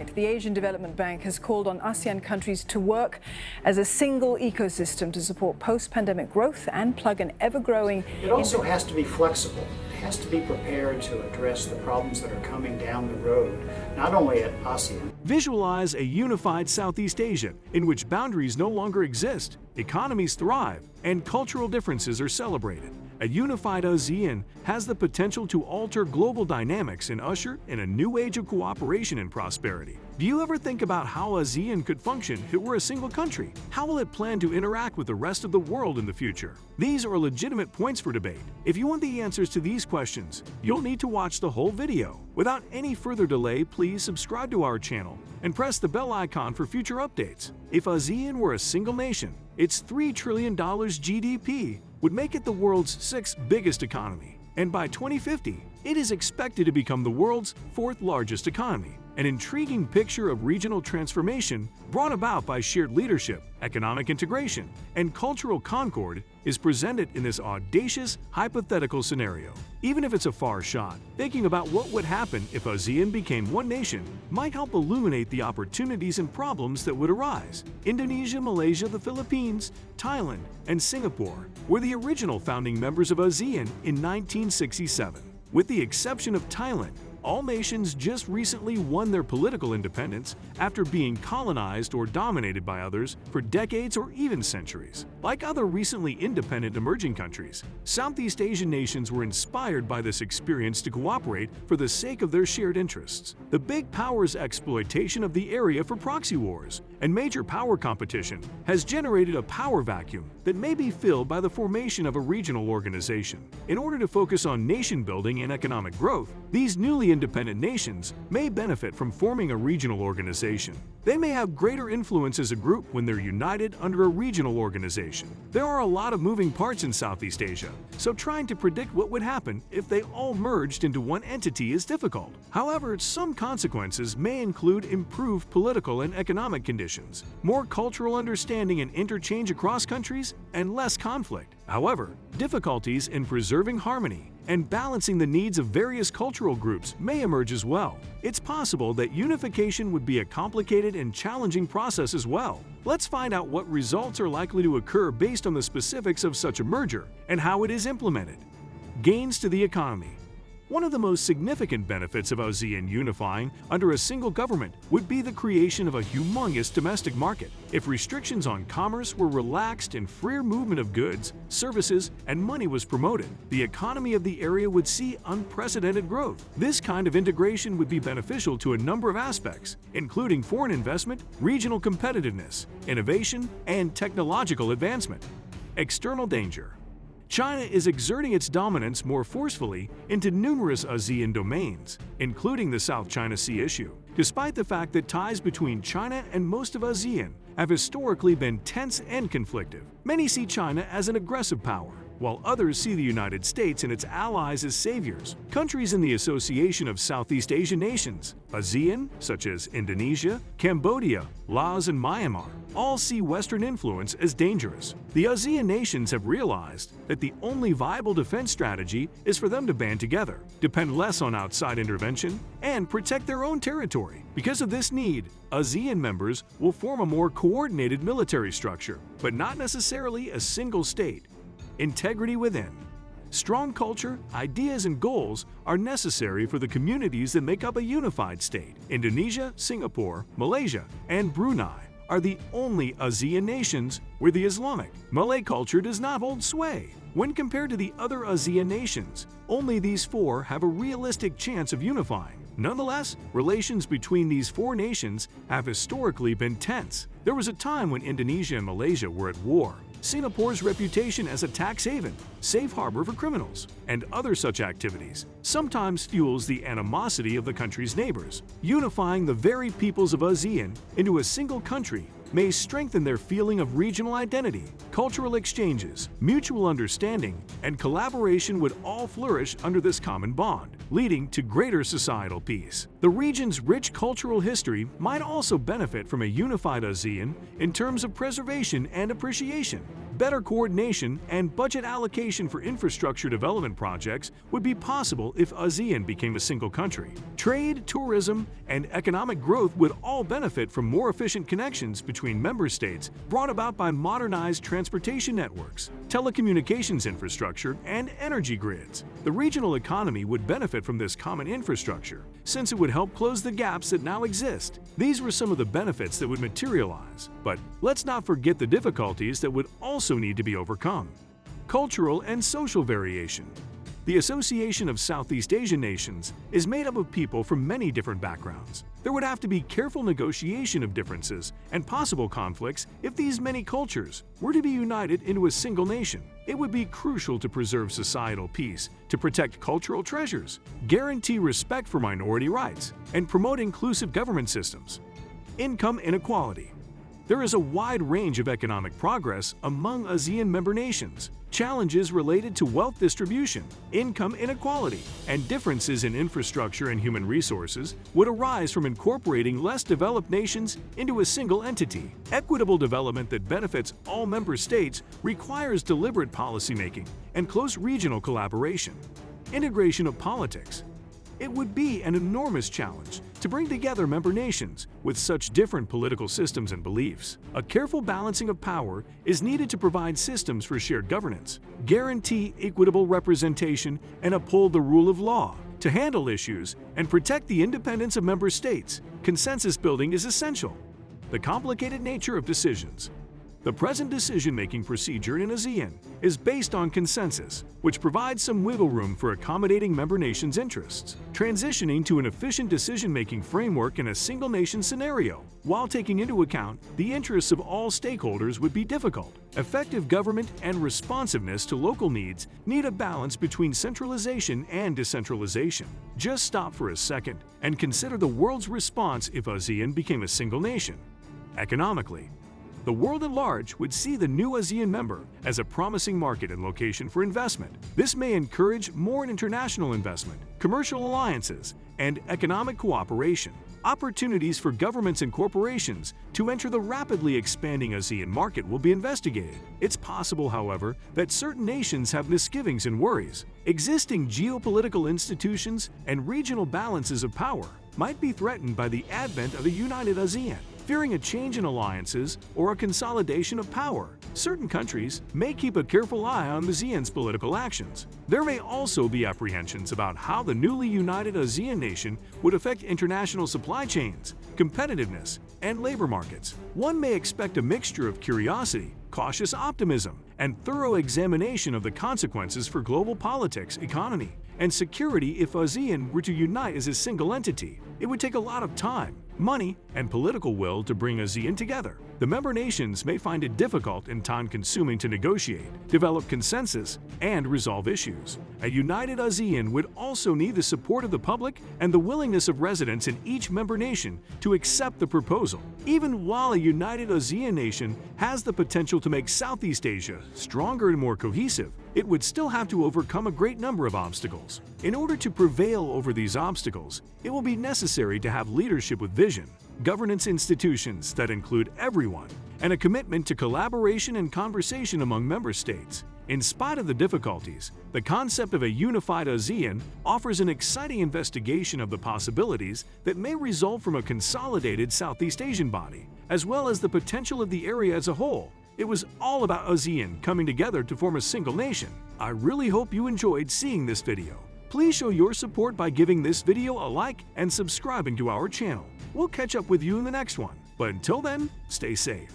The Asian Development Bank has called on ASEAN countries to work as a single ecosystem to support post-pandemic growth and plug an ever-growing... It also has to be flexible. It has to be prepared to address the problems that are coming down the road, not only at ASEAN. Visualize a unified Southeast Asia in which boundaries no longer exist, economies thrive, and cultural differences are celebrated. A unified ASEAN has the potential to alter global dynamics and usher in a new age of cooperation and prosperity. Do you ever think about how ASEAN could function if it were a single country? How will it plan to interact with the rest of the world in the future? These are legitimate points for debate. If you want the answers to these questions, you'll need to watch the whole video. Without any further delay, please subscribe to our channel and press the bell icon for future updates. If ASEAN were a single nation, its $3 trillion GDP would make it the world's sixth biggest economy. And by 2050, it is expected to become the world's fourth largest economy. An intriguing picture of regional transformation brought about by shared leadership, economic integration, and cultural concord is presented in this audacious, hypothetical scenario. Even if it's a far shot, thinking about what would happen if ASEAN became one nation might help illuminate the opportunities and problems that would arise. Indonesia, Malaysia, the Philippines, Thailand, and Singapore were the original founding members of ASEAN in 1967. With the exception of Thailand, all nations just recently won their political independence after being colonized or dominated by others for decades or even centuries. Like other recently independent emerging countries, Southeast Asian nations were inspired by this experience to cooperate for the sake of their shared interests. The big powers' exploitation of the area for proxy wars and major power competition has generated a power vacuum that may be filled by the formation of a regional organization. In order to focus on nation building and economic growth, these newly independent nations may benefit from forming a regional organization. They may have greater influence as a group when they're united under a regional organization. There are a lot of moving parts in Southeast Asia, so trying to predict what would happen if they all merged into one entity is difficult. However, some consequences may include improved political and economic conditions, more cultural understanding and interchange across countries, and less conflict. However, difficulties in preserving harmony and balancing the needs of various cultural groups may emerge as well. It's possible that unification would be a complicated and challenging process as well. Let's find out what results are likely to occur based on the specifics of such a merger and how it is implemented. Gains to the economy. One of the most significant benefits of ASEAN unifying under a single government would be the creation of a humongous domestic market. If restrictions on commerce were relaxed and freer movement of goods, services, and money was promoted, the economy of the area would see unprecedented growth. This kind of integration would be beneficial to a number of aspects, including foreign investment, regional competitiveness, innovation, and technological advancement. External danger. China is exerting its dominance more forcefully into numerous ASEAN domains, including the South China Sea issue. Despite the fact that ties between China and most of ASEAN have historically been tense and conflictive, many see China as an aggressive power, while others see the United States and its allies as saviors. Countries in the Association of Southeast Asian Nations, ASEAN, such as Indonesia, Cambodia, Laos, and Myanmar, all see Western influence as dangerous. The ASEAN nations have realized that the only viable defense strategy is for them to band together, depend less on outside intervention, and protect their own territory. Because of this need, ASEAN members will form a more coordinated military structure, but not necessarily a single state. Integrity within. Strong culture, ideas, and goals are necessary for the communities that make up a unified state. Indonesia, Singapore, Malaysia, and Brunei are the only ASEAN nations where the Islamic Malay culture does not hold sway. When compared to the other ASEAN nations, only these four have a realistic chance of unifying. Nonetheless, relations between these four nations have historically been tense. There was a time when Indonesia and Malaysia were at war. Singapore's reputation as a tax haven, safe harbor for criminals, and other such activities sometimes fuels the animosity of the country's neighbors. Unifying the very peoples of ASEAN into a single country may strengthen their feeling of regional identity. Cultural exchanges, mutual understanding, and collaboration would all flourish under this common bond, leading to greater societal peace. The region's rich cultural history might also benefit from a unified ASEAN in terms of preservation and appreciation. Better coordination and budget allocation for infrastructure development projects would be possible if ASEAN became a single country. Trade, tourism, and economic growth would all benefit from more efficient connections between member states brought about by modernized transportation networks, telecommunications infrastructure, and energy grids. The regional economy would benefit from this common infrastructure, since it would help close the gaps that now exist. These were some of the benefits that would materialize, but let's not forget the difficulties that would also need to be overcome. Cultural and social variation. The Association of Southeast Asian Nations is made up of people from many different backgrounds. There would have to be careful negotiation of differences and possible conflicts if these many cultures were to be united into a single nation. It would be crucial to preserve societal peace, to protect cultural treasures, guarantee respect for minority rights, and promote inclusive government systems. Income inequality. There is a wide range of economic progress among ASEAN member nations. Challenges related to wealth distribution, income inequality, and differences in infrastructure and human resources would arise from incorporating less developed nations into a single entity. Equitable development that benefits all member states requires deliberate policymaking and close regional collaboration. Integration of politics. It would be an enormous challenge to bring together member nations with such different political systems and beliefs. A careful balancing of power is needed to provide systems for shared governance, guarantee equitable representation, and uphold the rule of law. To handle issues and protect the independence of member states, consensus building is essential. The complicated nature of decisions. The present decision-making procedure in ASEAN is based on consensus, which provides some wiggle room for accommodating member nations' interests. Transitioning to an efficient decision-making framework in a single-nation scenario, while taking into account the interests of all stakeholders, would be difficult. Effective government and responsiveness to local needs need a balance between centralization and decentralization. Just stop for a second and consider the world's response if ASEAN became a single nation. Economically, the world at large would see the new ASEAN member as a promising market and location for investment. This may encourage more international investment, commercial alliances, and economic cooperation. Opportunities for governments and corporations to enter the rapidly expanding ASEAN market will be investigated. It's possible, however, that certain nations have misgivings and worries. Existing geopolitical institutions and regional balances of power might be threatened by the advent of a united ASEAN. Fearing a change in alliances or a consolidation of power, certain countries may keep a careful eye on ASEAN's political actions. There may also be apprehensions about how the newly united ASEAN nation would affect international supply chains, competitiveness, and labor markets. One may expect a mixture of curiosity, cautious optimism, and thorough examination of the consequences for global politics, economy, and security if ASEAN were to unite as a single entity. It would take a lot of time, money, and political will to bring ASEAN together. The member nations may find it difficult and time-consuming to negotiate, develop consensus, and resolve issues. A united ASEAN would also need the support of the public and the willingness of residents in each member nation to accept the proposal. Even while a united ASEAN nation has the potential to make Southeast Asia stronger and more cohesive, it would still have to overcome a great number of obstacles. In order to prevail over these obstacles, it will be necessary to have leadership with vision, governance institutions that include everyone, and a commitment to collaboration and conversation among member states. In spite of the difficulties, the concept of a unified ASEAN offers an exciting investigation of the possibilities that may result from a consolidated Southeast Asian body, as well as the potential of the area as a whole. It was all about ASEAN coming together to form a single nation. I really hope you enjoyed seeing this video. Please show your support by giving this video a like and subscribing to our channel. We'll catch up with you in the next one. But until then, stay safe.